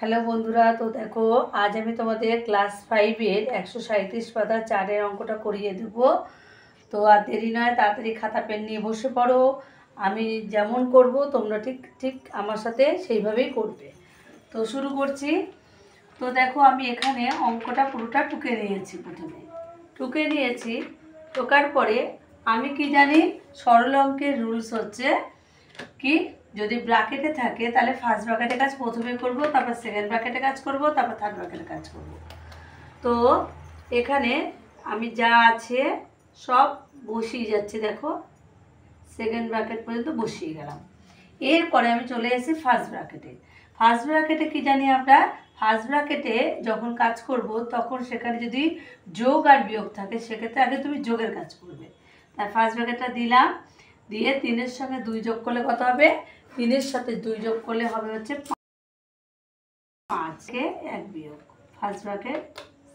Hello বন্ধুরা, তো দেখো আজ আমি তোমাদের ক্লাস 5-এর 137 পাতা 4-এর অঙ্কটা করিয়ে দেব। তো আর দেরি নয়, তাড়াতাড়ি খাতা পেন নিয়ে বসে পড়ো। আমি যেমন করব তোমরা ঠিক আমার সাথে সেইভাবেই করবে। তো শুরু করছি। তো দেখো আমি এখানে অঙ্কটা পুরোটা টুকে নিয়েছি। প্রথমে টুকে নিয়েছি, টোকার পরে আমি কি জানি, সরল অঙ্কের রুলস হচ্ছে কি, যদি ব্র্যাকেটে থাকে তাহলে ফার্স্ট ব্র্যাকেটে কাজ প্রথমে করব, তারপর সেকেন্ড ব্র্যাকেটে কাজ করব, তারপর থার্ড ব্র্যাকেটে কাজ করব। তো এখানে আমি যা আছে সব বসিয়ে যাচ্ছি। দেখো সেকেন্ড ব্র্যাকেট পর্যন্ত বসিয়ে গেলাম। এরপরে আমি চলে এসেছি ফার্স্ট ব্র্যাকেটে। ফার্স্ট ব্র্যাকেটে কি জানি আমরা, ফার্স্ট ব্র্যাকেটে যখন কাজ করব তখন সেখানে যদি যোগ আর বিয়োগ থাকে সেক্ষেত্রে আগে তুমি যোগের কাজ করবে। তাই ফার্স্ট ব্র্যাকেটটা দিলাম, দিয়ে 3-এর সঙ্গে 2 যোগ করলে কত হবে, 3-এর সাথে 2 যোগ করলে হবে হচ্ছে 5-কে 1 বিয়োগ। First bracket,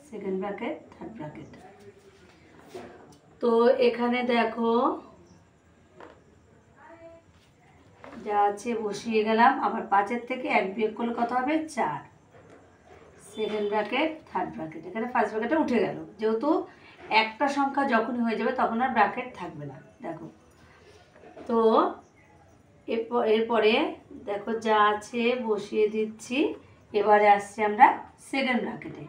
second bracket, third bracket. তো এখানে দেখো যা আছে বসিয়ে গেলাম। আবার 5-এর থেকে 1 বিয়োগ করলে কত হবে, 4। Second bracket, third bracket. এখানে ফার্স্ট ব্র্যাকেটটা উঠে গেল, যেহেতু একটা সংখ্যা যখনই হয়ে যাবে তখন আর ব্র্যাকেট থাকবে না। দেখো তো এরপরে দেখো যা আছে বসিয়ে দিচ্ছি। এবারে আসছি আমরা সেকেন্ড ব্র্যাকেটে।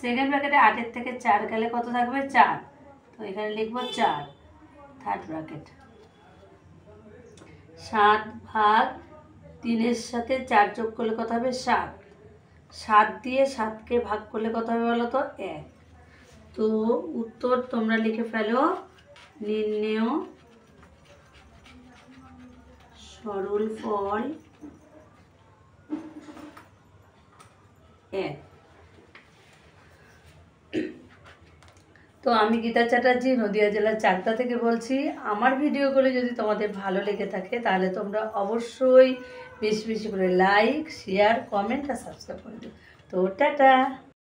সেকেন্ড ব্র্যাকেটে 8-এর থেকে 4 গেলে কত থাকবে, 4। তো এখানে লিখবো 4। থার্ড ব্র্যাকেট 7 ভাগ 3-এর সাথে 4 যোগ করলে কত হবে, 7। 7 দিয়ে 7-কে ভাগ করলে কত হবে বলো তো, 1। তো উত্তর তোমরা লিখে ফেলো, নির্ণেয় সরল ফল 1। তো আমি গীতা চ্যাটার্জি, নদিয়া জেলার চাকদা থেকে বলছি। আমার ভিডিওগুলো যদি তোমাদের ভালো লেগে থাকে তাহলে তোমরা অবশ্যই বেশি বেশি করে লাইক, শেয়ার, কমেন্ট আর সাবস্ক্রাইব করে দিও। তো টাটা।